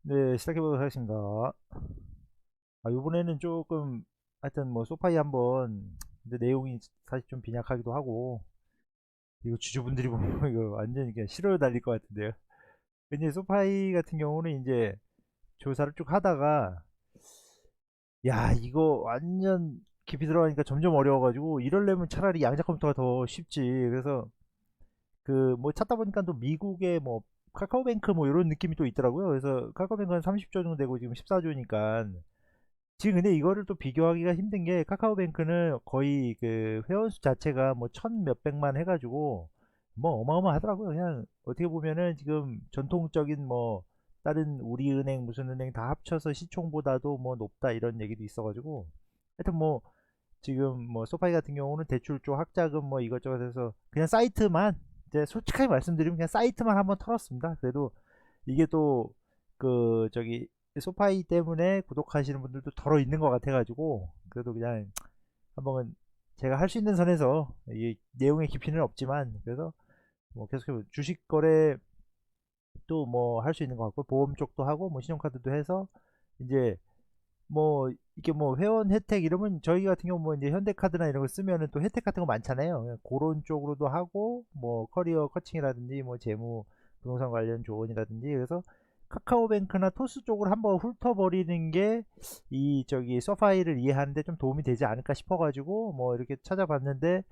네, 시작해 보도록 하겠습니다. 이번에는 조금 하여튼 뭐 소파이 한번, 근데 내용이 사실 좀 빈약하기도 하고, 이거 주주분들이 보면 이거 완전 이게 싫어요 달릴 것 같은데요. 근데 소파이 같은 경우는 이제 조사를 쭉 하다가, 야 이거 완전 깊이 들어가니까 점점 어려워가지고, 이럴려면 차라리 양자 컴퓨터가 더 쉽지. 그래서 그 뭐 찾다 보니까 또 미국의 뭐 카카오뱅크 뭐 이런 느낌이 또 있더라고요. 그래서 카카오뱅크는 30조 정도 되고 지금 14조니까, 지금 근데 이거를 또 비교하기가 힘든 게, 카카오뱅크는 거의 그 회원수 자체가 뭐 천 몇백만 해가지고 뭐 어마어마하더라고요. 그냥 어떻게 보면은 지금 전통적인 뭐 다른 우리은행 무슨 은행 다 합쳐서 시총보다도 뭐 높다 이런 얘기도 있어가지고, 하여튼 뭐 지금 뭐 소파이 같은 경우는 대출 쪽 학자금 뭐 이것저것 해서 그냥 사이트만, 이제 솔직하게 말씀드리면 그냥 사이트만 한번 털었습니다. 그래도 이게 또 그 저기 소파이 때문에 구독하시는 분들도 덜어 있는 것 같아가지고, 그래도 그냥 한번 제가 할 수 있는 선에서, 이 내용의 깊이는 없지만 그래서 뭐 계속해서 주식 거래 또 뭐 할 수 있는 것 같고, 보험 쪽도 하고 뭐 신용카드도 해서 이제 뭐 이게 뭐 회원 혜택 이러면, 저희 같은 경우 뭐 이제 현대카드나 이런 거 쓰면은 또 혜택 같은 거 많잖아요. 그런 쪽으로도 하고 뭐 커리어 커칭이라든지 뭐 재무 부동산 관련 조언이라든지, 그래서 카카오뱅크나 토스 쪽으로 한번 훑어버리는 게 이 저기 서파이를 이해하는데 좀 도움이 되지 않을까 싶어가지고 뭐 이렇게 찾아봤는데,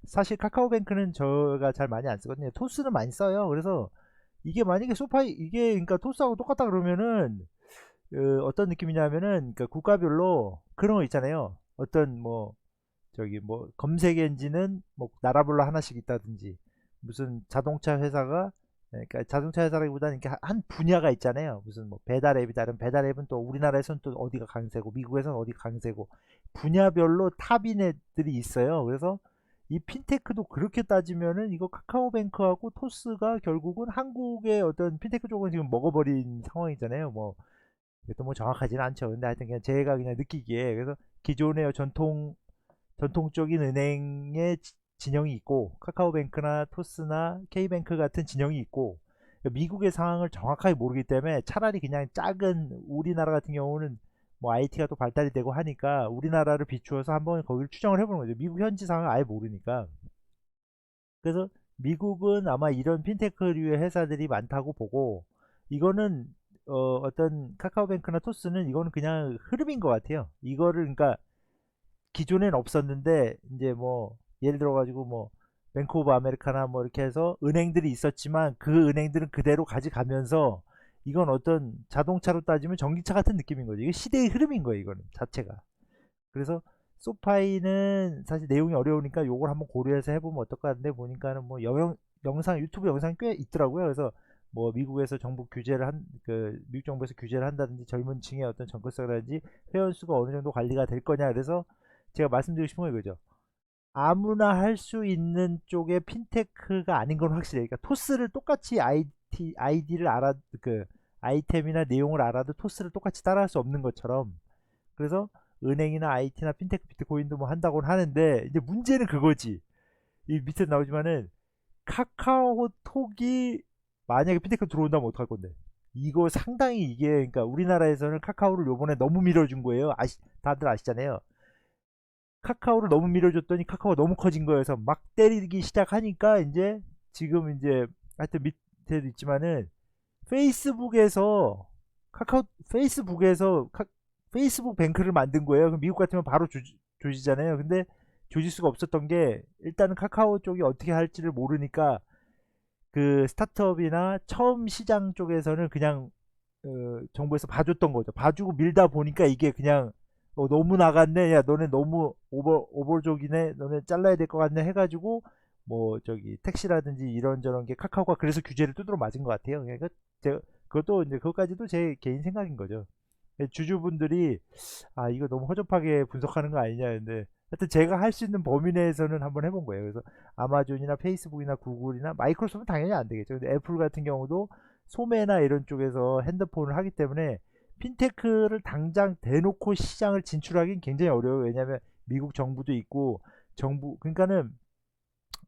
사실 카카오뱅크는 저가 잘 많이 안 쓰거든요. 토스는 많이 써요. 그래서 이게 만약에 소파이 이게 그러니까 토스하고 똑같다 그러면은, 어떤 느낌이냐면은, 그러니까 국가별로 그런 거 있잖아요. 어떤 뭐 저기 뭐 검색 엔진은 뭐 나라별로 하나씩 있다든지, 무슨 자동차 회사가, 그러니까 자동차 회사라기보다는 이렇게 한 분야가 있잖아요. 무슨 뭐 배달 앱이 다른 배달 앱은 또 우리나라에서는 또 어디가 강세고 미국에서는 어디가 강세고, 분야별로 탑인 애들이 있어요. 그래서 이 핀테크도 그렇게 따지면은 이거 카카오뱅크하고 토스가 결국은 한국의 어떤 핀테크 쪽은 지금 먹어버린 상황이잖아요. 뭐 이것도 뭐 정확하지는 않죠. 근데 하여튼 그냥 제가 그냥 느끼기에, 그래서 기존의 전통적인 은행의 진영이 있고, 카카오뱅크나 토스나 K뱅크 같은 진영이 있고, 미국의 상황을 정확하게 모르기 때문에 차라리 그냥 작은 우리나라 같은 경우는 뭐 IT가 또 발달이 되고 하니까 우리나라를 비추어서 한번 거기를 추정을 해보는 거죠. 미국 현지 상황을 아예 모르니까. 그래서 미국은 아마 이런 핀테크류의 회사들이 많다고 보고, 이거는 어떤 카카오뱅크나 토스는 이거는 그냥 흐름인 것 같아요. 이거를 그러니까 기존엔 없었는데 이제 뭐 예를 들어 가지고 뭐 뱅크 오브 아메리카나 뭐 이렇게 해서 은행들이 있었지만, 그 은행들은 그대로 가져가면서, 이건 어떤 자동차로 따지면 전기차 같은 느낌인 거죠. 이게 시대의 흐름인 거예요, 이거는 자체가. 그래서 소파이는 사실 내용이 어려우니까 요걸 한번 고려해서 해보면 어떨까 하는데, 보니까는 뭐 영상 유튜브 영상 꽤 있더라고요. 그래서 뭐 미국에서 정부 규제를 미국 정부에서 규제를 한다든지, 젊은 층의 어떤 정책이라든지 회원 수가 어느 정도 관리가 될 거냐, 그래서 제가 말씀드리고 싶은 건 이거죠. 아무나 할 수 있는 쪽의 핀테크가 아닌 건 확실해요. 그러니까 토스를 똑같이 아이디를 그 아이템이나 내용을 알아도 토스를 똑같이 따라할 수 없는 것처럼, 그래서 은행이나 IT나 핀테크 비트코인도 뭐 한다고는 하는데, 이제 문제는 그거지. 이 밑에 나오지만은 카카오톡이 만약에 핀테크 들어온다면 어떡할 건데? 이거 상당히 이게, 그러니까 우리나라에서는 카카오를 요번에 너무 밀어준 거예요. 다들 아시잖아요. 카카오를 너무 밀어줬더니 카카오가 너무 커진 거여서 막 때리기 시작하니까, 이제 지금 이제 하여튼 밑에도 있지만은, 페이스북에서 카카오 페이스북에서 페이스북 뱅크를 만든 거예요. 그럼 미국 같으면 바로 조지잖아요. 근데 조질 수가 없었던 게, 일단은 카카오 쪽이 어떻게 할지를 모르니까 그 스타트업이나 처음 시장 쪽에서는 그냥 정부에서 봐줬던 거죠. 봐주고 밀다 보니까 이게 그냥 너무 나갔네. 야 너네 너무 오버족이네. 너네 잘라야 될 것 같네 해가지고, 뭐 저기 택시라든지 이런저런 게 카카오가 그래서 규제를 두드러 맞은 것 같아요. 그러니까 제가 그것도 이제 그것까지도 제 개인 생각인 거죠. 주주분들이 이거 너무 허접하게 분석하는 거 아니냐, 근데 하여튼 제가 할 수 있는 범위 내에서는 한번 해본 거예요. 그래서 아마존이나 페이스북이나 구글이나 마이크로소프트는 당연히 안 되겠죠. 근데 애플 같은 경우도 소매나 이런 쪽에서 핸드폰을 하기 때문에 핀테크를 당장 대놓고 시장을 진출하기는 굉장히 어려워요. 왜냐하면 미국 정부도 있고, 정부 그러니까는,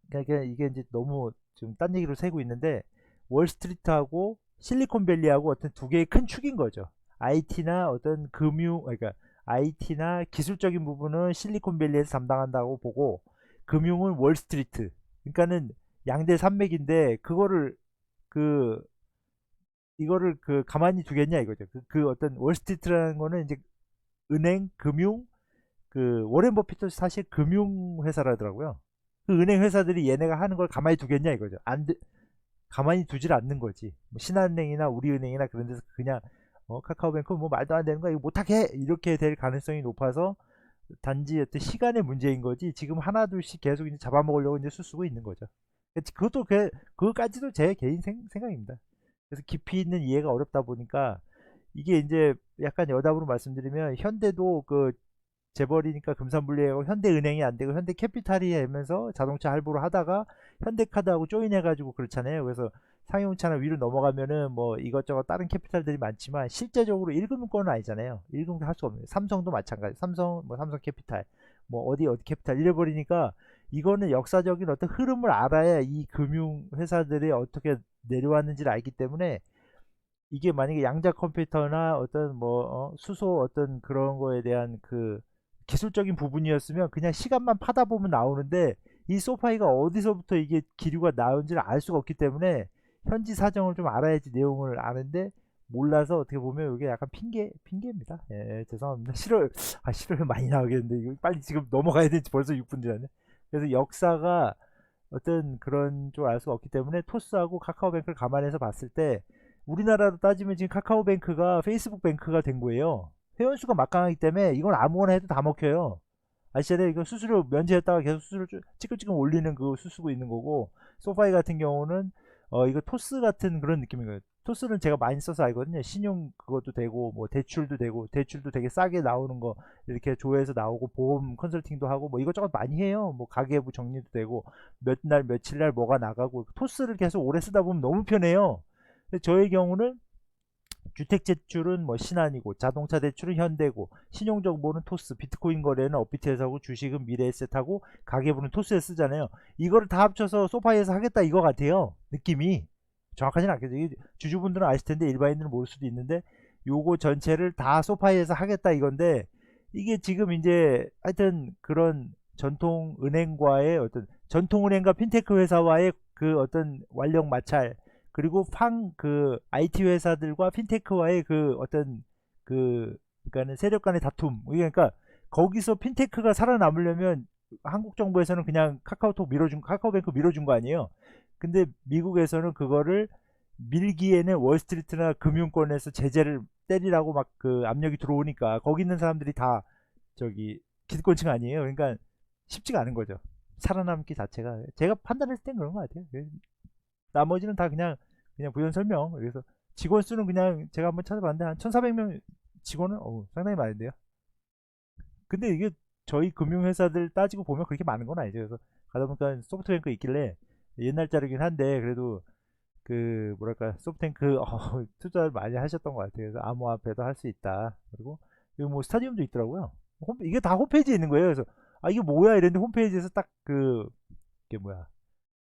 그러니까 이게 이제 너무 지금 딴 얘기로 새고 있는데, 월스트리트하고 실리콘밸리하고 어떤 두 개의 큰 축인 거죠. IT나 어떤 그러니까 IT나 기술적인 부분은 실리콘밸리에서 담당한다고 보고 금융은 월스트리트. 그러니까는 양대 산맥인데 그거를 그 이거를 가만히 두겠냐 이거죠. 그 어떤 월스트리트라는 거는 이제 은행, 금융, 워렌 버핏도 사실 금융 회사라더라고요. 그 은행 회사들이 얘네가 하는 걸 가만히 두겠냐 이거죠. 가만히 두질 않는 거지. 뭐 신한은행이나 우리은행이나 그런 데서 그냥 카카오뱅크 뭐 말도 안 되는 거 이거 못하게 이렇게 될 가능성이 높아서 단지 어떤 시간의 문제인 거지. 지금 하나 둘씩 계속 이제 잡아먹으려고 이제 수쓰고 있는 거죠. 그것도 그거까지도 제 개인 생각입니다. 그래서 깊이 있는 이해가 어렵다 보니까 이게 이제 약간 여담으로 말씀드리면 현대도 재벌이니까 금산분리하고 현대은행이 안 되고 현대캐피탈이 되면서 자동차 할부를 하다가 현대카드하고 조인해가지고 그렇잖아요. 그래서 상용차나 위로 넘어가면은 뭐 이것저것 다른 캐피탈들이 많지만 실제적으로 1금융권은 아니잖아요. 1금융 할 수가 없네요. 삼성도 마찬가지. 삼성캐피탈, 뭐 어디 캐피탈 잃어버리니까 이거는 역사적인 어떤 흐름을 알아야 이 금융 회사들이 어떻게 내려왔는지를 알기 때문에 이게 만약에 양자 컴퓨터나 어떤 수소 어떤 그런 거에 대한 기술적인 부분이었으면 그냥 시간만 파다 보면 나오는데 이 소파이가 어디서부터 이게 기류가 나온지를 알 수가 없기 때문에 현지 사정을 좀 알아야지 내용을 아는데 몰라서 어떻게 보면 이게 약간 핑계입니다. 예, 죄송합니다. 싫어요 많이 나오겠는데 이거 빨리 지금 넘어가야 되지 벌써 6분 지났네. 그래서 역사가 어떤 그런 쪽 알 수가 없기 때문에 토스하고 카카오뱅크를 감안해서 봤을 때 우리나라로 따지면 지금 카카오뱅크가 페이스북 뱅크가 된 거예요. 회원수가 막강하기 때문에 이건 아무거나 해도 다 먹혀요. 아시잖아요. 이거 수수료 면제했다가 계속 수수료 찌끔찌끔 올리는 그거 수쓰고 있는 거고 소파이 같은 경우는 이거 토스 같은 그런 느낌인 거예요. 토스는 제가 많이 써서 알거든요. 신용 그것도 되고 뭐 대출도 되고 대출도 되게 싸게 나오는 거 이렇게 조회해서 나오고 보험 컨설팅도 하고 뭐 이것저것 많이 해요. 뭐 가계부 정리도 되고 몇 날 며칠 날 뭐가 나가고 토스를 계속 오래 쓰다 보면 너무 편해요. 근데 저의 경우는 주택 대출은 뭐 신한이고 자동차 대출은 현대고 신용정보는 토스, 비트코인 거래는 업비트에서 하고 주식은 미래에셋하고 가계부는 토스에 쓰잖아요. 이거를 다 합쳐서 소파이에서 하겠다 이거 같아요. 느낌이 정확하지는 않겠죠. 주주분들은 아실 텐데 일반인들은 모를 수도 있는데 요거 전체를 다 소파이에서 하겠다 이건데 이게 지금 이제 하여튼 그런 전통은행과의 어떤 전통은행과 핀테크 회사와의 어떤 완력 마찰 그리고 IT 회사들과 핀테크와의 어떤 그러니까는 세력 간의 다툼. 그러니까 거기서 핀테크가 살아남으려면 한국 정부에서는 그냥 카카오뱅크 밀어준 거 아니에요. 근데 미국에서는 그거를 밀기에는 월스트리트나 금융권에서 제재를 때리라고 막 압력이 들어오니까 거기 있는 사람들이 다 저기 기득권층 아니에요. 그러니까 쉽지가 않은 거죠. 살아남기 자체가 제가 판단했을 땐 그런 것 같아요. 나머지는 다 그냥 부연 설명. 그래서 직원 수는 그냥 제가 한번 찾아봤는데 한 1,400명 직원은 상당히 많은데요. 근데 이게 저희 금융회사들 따지고 보면 그렇게 많은 건 아니죠. 그래서 가다 보니까 소프트뱅크 있길래 옛날 자료긴 한데 그래도 뭐랄까 소프트뱅크 투자를 많이 하셨던 것 같아요. 그래서 암호화폐도 할 수 있다. 그리고 여기 뭐 스타디움도 있더라고요. 이게 다 홈페이지에 있는 거예요. 그래서 이게 뭐야 이랬는데 홈페이지에서 딱 이게 뭐야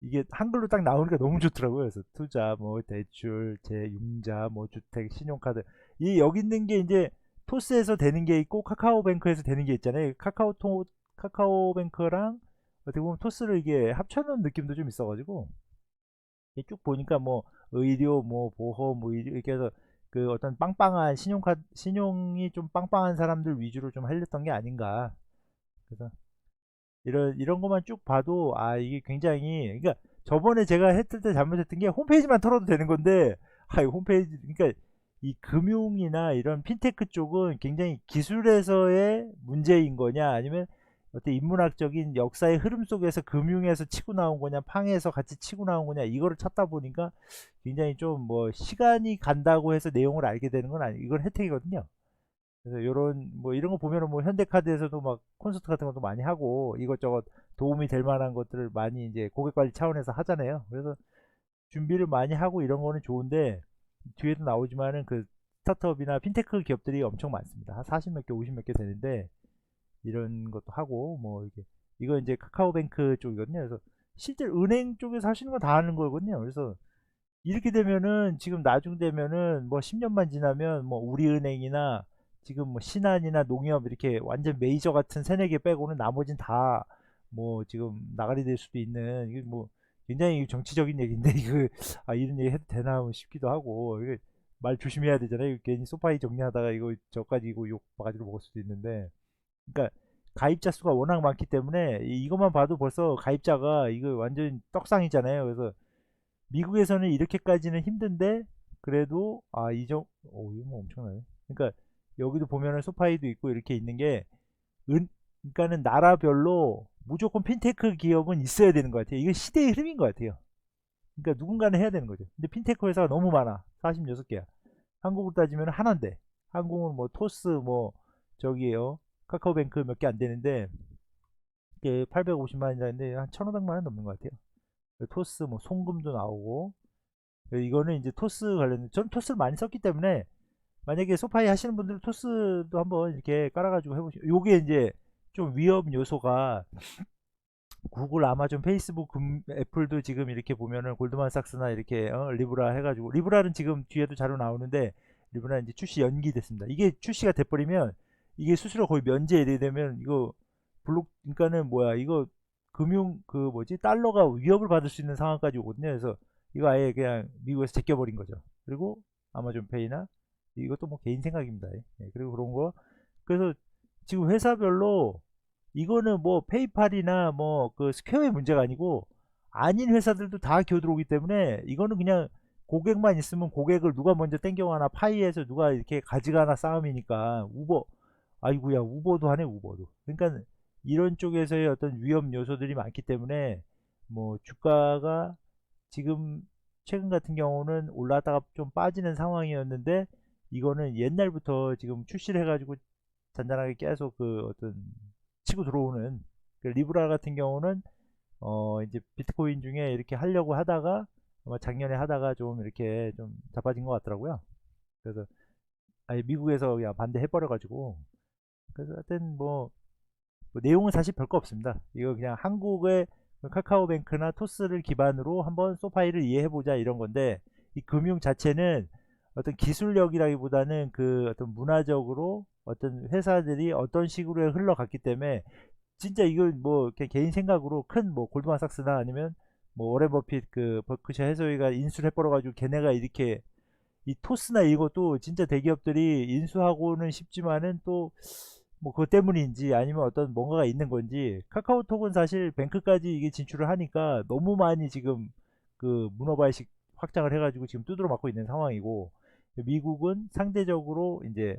이게 한글로 딱 나오니까 너무 좋더라고요. 그래서 투자, 뭐 대출, 융자, 뭐 주택, 신용카드 이 여기 있는 게 이제 토스에서 되는 게 있고 카카오뱅크에서 되는 게 있잖아요. 카카오뱅크랑 어떻게 보면 토스를 이게 합쳐놓은 느낌도 좀 있어가지고 쭉 보니까 뭐 의료, 뭐 보험, 뭐 이렇게 해서 어떤 빵빵한 신용이 좀 빵빵한 사람들 위주로 좀 하렸던 게 아닌가. 그래서 이런 것만 쭉 봐도 이게 굉장히 그러니까 저번에 제가 했을 때 잘못했던 게 홈페이지만 털어도 되는 건데 이 홈페이지 그러니까 이 금융이나 이런 핀테크 쪽은 굉장히 기술에서의 문제인 거냐 아니면 어떤 인문학적인 역사의 흐름 속에서 금융에서 치고 나온 거냐 팡에서 같이 치고 나온 거냐 이거를 찾다 보니까 굉장히 좀 뭐 시간이 간다고 해서 내용을 알게 되는 건 아니 이건 혜택이거든요. 그래서 요런 뭐 이런 거 보면은 뭐 현대카드에서도 막 콘서트 같은 것도 많이 하고 이것저것 도움이 될 만한 것들을 많이 이제 고객 관리 차원에서 하잖아요. 그래서 준비를 많이 하고 이런 거는 좋은데 뒤에도 나오지만은 스타트업이나 핀테크 기업들이 엄청 많습니다. 한 40 몇 개, 50 몇 개 되는데 이런 것도 하고 뭐 이거 이제 카카오뱅크 쪽이거든요. 그래서 실제 은행 쪽에서 하시는 거 다 하는 거거든요. 그래서 이렇게 되면은 지금 나중 되면은 뭐 10년만 지나면 뭐 우리은행이나 지금 뭐 신한이나 농협 이렇게 완전 메이저 같은 세네 개 빼고는 나머진 다 뭐 지금 나가리 될 수도 있는, 이게 뭐 굉장히 정치적인 얘기인데 이거 아 이런 얘기 해도 되나 싶기도 하고, 이게 말 조심해야 되잖아요. 이거 괜히 소파이 정리하다가 이거 저까지 이거 욕 바가지로 먹을 수도 있는데, 그러니까 가입자 수가 워낙 많기 때문에 이것만 봐도 벌써 가입자가 이거 완전 떡상이잖아요. 그래서 미국에서는 이렇게까지는 힘든데 그래도 이거 뭐 엄청나네. 그러니까 여기도 보면은 소파이도 있고 이렇게 있는 게 그러니까는 나라별로 무조건 핀테크 기업은 있어야 되는 것 같아요. 이게 시대의 흐름인 것 같아요. 그러니까 누군가는 해야 되는 거죠. 근데 핀테크 회사가 너무 많아. 46개야. 한국으로 따지면 하나인데, 한국은 뭐 토스 뭐 저기에요, 카카오뱅크 몇 개 안 되는데 이게 850만 원이라는데 한 1,500만 원 넘는 것 같아요. 토스 뭐 송금도 나오고. 이거는 이제 토스 관련, 전 토스를 많이 썼기 때문에 만약에 소파이 하시는 분들은 토스도 한번 이렇게 깔아가지고 해보시고, 요게 이제 좀 위험 요소가 구글, 아마존, 페이스북, 애플도 지금 이렇게 보면은 골드만삭스나 이렇게 리브라 해가지고, 리브라는 지금 뒤에도 자료 나오는데 리브라 이제 출시 연기됐습니다. 이게 출시가 돼버리면 이게 수수료 거의 면제 이래 되면 이거 그러니까는 뭐야 이거 금융 그 뭐지 달러가 위협을 받을 수 있는 상황까지 오거든요. 그래서 이거 아예 그냥 미국에서 제껴버린 거죠. 그리고 아마존 페이나 이것도 뭐 개인 생각입니다. 예, 그리고 그런 거. 그래서 지금 회사별로 이거는 뭐 페이팔이나 뭐 그 스퀘어의 문제가 아니고 아닌 회사들도 다 기어들어오기 때문에 이거는 그냥 고객만 있으면 고객을 누가 먼저 땡겨가나 파이에서 누가 이렇게 가져가나 싸움이니까. 우버, 아이구야, 우버도 하네. 우버도. 그러니까 이런 쪽에서의 어떤 위험 요소들이 많기 때문에 뭐 주가가 지금 최근 같은 경우는 올랐다가 좀 빠지는 상황이었는데, 이거는 옛날부터 지금 출시를 해가지고 잔잔하게 계속 그 어떤 치고 들어오는 그 리브라 같은 경우는 이제 비트코인 중에 이렇게 하려고 하다가 아마 작년에 하다가 좀 이렇게 좀 자빠진 것 같더라고요. 그래서 아예 미국에서 그냥 반대해 버려 가지고. 그래서 하여튼 뭐 내용은 사실 별거 없습니다. 이거 그냥 한국의 카카오뱅크나 토스를 기반으로 한번 소파이를 이해해 보자 이런 건데, 이 금융 자체는 어떤 기술력이라기보다는 그 어떤 문화적으로 어떤 회사들이 어떤 식으로 흘러갔기 때문에, 진짜 이걸 뭐 개인 생각으로 큰 뭐 골드만삭스나 아니면 뭐 워렌 버핏 그 버크셔 해서웨이가 인수를 해버려 가지고 걔네가 이렇게 이 토스나 이것도 진짜 대기업들이 인수하고는 싶지만은 또 뭐 그것 때문인지 아니면 어떤 뭔가가 있는 건지, 카카오톡은 사실 뱅크까지 이게 진출을 하니까 너무 많이 지금 그 문어발식 확장을 해가지고 지금 두드러 맞고 있는 상황이고, 미국은 상대적으로 이제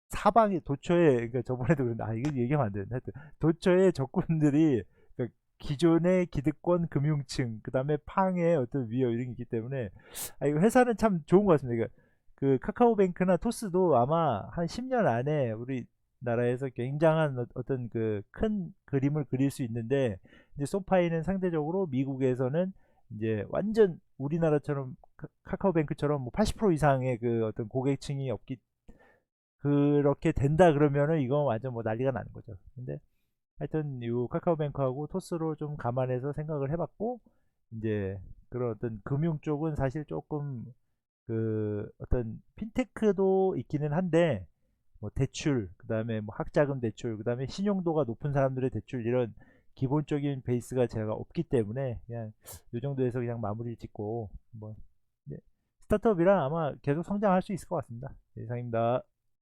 사방에 도처에, 그러니까 저번에도 그랬는데 이거 얘기하면 안 되는데, 하여튼 도처에 적군들이 그러니까 기존의 기득권 금융층 그다음에 팡의 어떤 위협 이런 게 있기 때문에 이거 회사는 참 좋은 것 같습니다. 그러니까 그 카카오뱅크나 토스도 아마 한 10년 안에 우리나라에서 굉장한 어떤 그 큰 그림을 그릴 수 있는데, 이제 소파이는 상대적으로 미국에서는 이제 완전 우리나라처럼 카카오뱅크처럼 뭐 80% 이상의 그 어떤 고객층이 없기, 그렇게 된다 그러면은 이건 완전 뭐 난리가 나는 거죠. 근데 하여튼 이 카카오뱅크하고 토스로 좀 감안해서 생각을 해봤고, 이제 그런 어떤 금융 쪽은 사실 조금 그 어떤 핀테크도 있기는 한데 뭐 대출, 그다음에 뭐 학자금 대출, 그다음에 신용도가 높은 사람들의 대출, 이런 기본적인 베이스가 제가 없기 때문에 그냥 이 정도에서 그냥 마무리를 짓고 뭐 네, 스타트업이라 아마 계속 성장할 수 있을 것 같습니다. 네, 이상입니다.